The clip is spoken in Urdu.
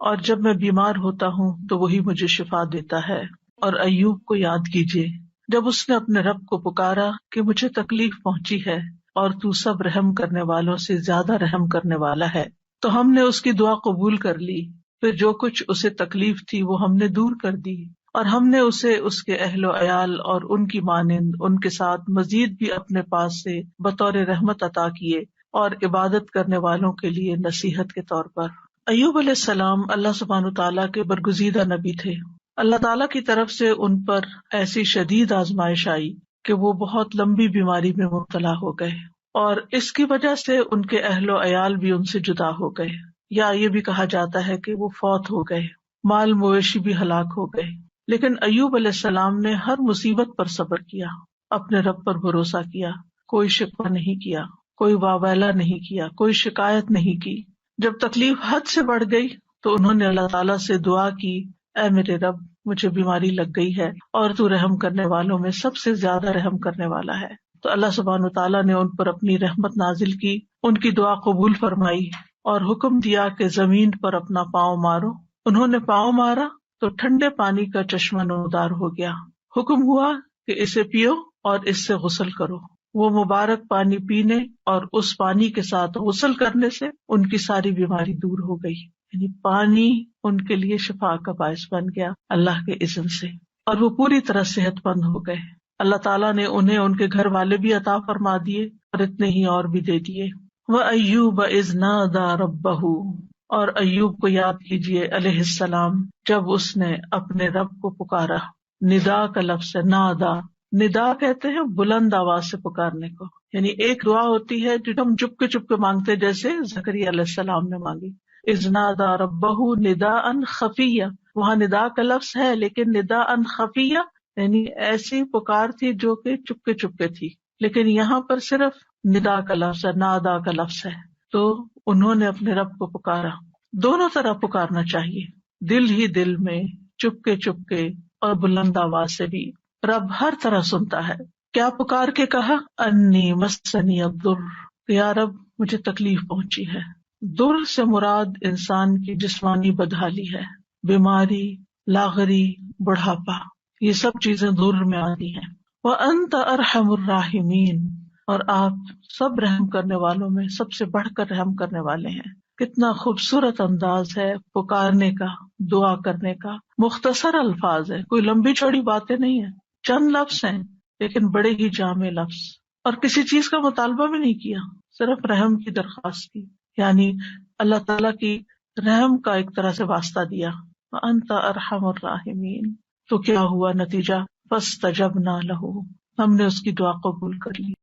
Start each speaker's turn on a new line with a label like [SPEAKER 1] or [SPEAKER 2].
[SPEAKER 1] اور جب میں بیمار ہوتا ہوں تو وہی مجھے شفا دیتا ہے۔ اور ایوب کو یاد کیجیے جب اس نے اپنے رب کو پکارا کہ مجھے تکلیف پہنچی ہے اور تو سب رحم کرنے والوں سے زیادہ رحم کرنے والا ہے، تو ہم نے اس کی دعا قبول کر لی۔ پھر جو کچھ اسے تکلیف تھی وہ ہم نے دور کر دی، اور ہم نے اسے اس کے اہل و عیال اور ان کی مانند ان کے ساتھ مزید بھی اپنے پاس سے بطور رحمت عطا کیے اور عبادت کرنے والوں کے لیے نصیحت کے طور پر۔ ایوب علیہ السلام اللہ سبحانہ تعالیٰ کے برگزیدہ نبی تھے۔ اللہ تعالیٰ کی طرف سے ان پر ایسی شدید آزمائش آئی کہ وہ بہت لمبی بیماری میں مبتلا ہو گئے، اور اس کی وجہ سے ان کے اہل و عیال بھی ان سے جدا ہو گئے، یا یہ بھی کہا جاتا ہے کہ وہ فوت ہو گئے، مال مویشی بھی ہلاک ہو گئے۔ لیکن ایوب علیہ السلام نے ہر مصیبت پر صبر کیا، اپنے رب پر بھروسہ کیا، کوئی شکوہ نہیں کیا، کوئی واویلا نہیں کیا، کوئی شکایت نہیں کی۔ جب تکلیف حد سے بڑھ گئی تو انہوں نے اللہ تعالیٰ سے دعا کی، اے میرے رب، مجھے بیماری لگ گئی ہے اور تو رحم کرنے والوں میں سب سے زیادہ رحم کرنے والا ہے۔ تو اللہ سبحانہ تعالیٰ نے ان پر اپنی رحمت نازل کی، ان کی دعا قبول فرمائی اور حکم دیا کہ زمین پر اپنا پاؤں مارو۔ انہوں نے پاؤں مارا تو ٹھنڈے پانی کا چشمہ نمودار ہو گیا۔ حکم ہوا کہ اسے پیو اور اس سے غسل کرو۔ وہ مبارک پانی پینے اور اس پانی کے ساتھ غسل کرنے سے ان کی ساری بیماری دور ہو گئی، یعنی پانی ان کے لیے شفا کا باعث بن گیا اللہ کے اذن سے، اور وہ پوری طرح صحت مند ہو گئے۔ اللہ تعالیٰ نے انہیں ان کے گھر والے بھی عطا فرما دیے اور اتنے ہی اور بھی دے دیے۔ وَأَيُّوبَ إِذْ نَادَى رَبَّهُ، اور ایوب کو یاد کیجیے علیہ السلام جب اس نے اپنے رب کو پکارا۔ ندا کا لفظ ہے، نادا، ندا کہتے ہیں بلند آواز سے پکارنے کو، یعنی ایک دعا ہوتی ہے جو ہم چپ کے مانگتے، جیسے زکریا علیہ السلام نے مانگی، اذ نادى ربه نداء خفیا۔ وہاں ندا کا لفظ ہے لیکن نداء خفیا یعنی ایسی پکار تھی جو کہ چپ کے تھی، لیکن یہاں پر صرف ندا کا لفظ ہے، نادا کا لفظ ہے۔ تو انہوں نے اپنے رب کو پکارا۔ دونوں طرح پکارنا چاہیے، دل ہی دل میں، چپ کے اور بلند آواز سے بھی۔ رب ہر طرح سنتا ہے۔ کیا پکار کے کہا؟ انی مسنی الضر، یا رب مجھے تکلیف پہنچی ہے۔ در سے مراد انسان کی جسمانی بدحالی ہے، بیماری، لاغری، بڑھاپا، یہ سب چیزیں در میں آتی ہیں۔ وَأَنْتَ أَرْحَمُ الرَّاحِمِينَ، اور آپ سب رحم کرنے والوں میں سب سے بڑھ کر رحم کرنے والے ہیں۔ کتنا خوبصورت انداز ہے پکارنے کا، دعا کرنے کا، مختصر الفاظ ہے، کوئی لمبی چوڑی باتیں نہیں ہیں، چند لفظ ہیں لیکن بڑے ہی جامع لفظ، اور کسی چیز کا مطالبہ بھی نہیں کیا، صرف رحم کی درخواست کی، یعنی اللہ تعالیٰ کی رحم کا ایک طرح سے واسطہ دیا۔ وَأَنْتَ أَرْحَمُ الرَّاحِمِينَ، تو کیا ہوا نتیجہ؟ فَاسْتَجَبْنَا لَهُ، ہم نے اس کی دعا قبول کر لی۔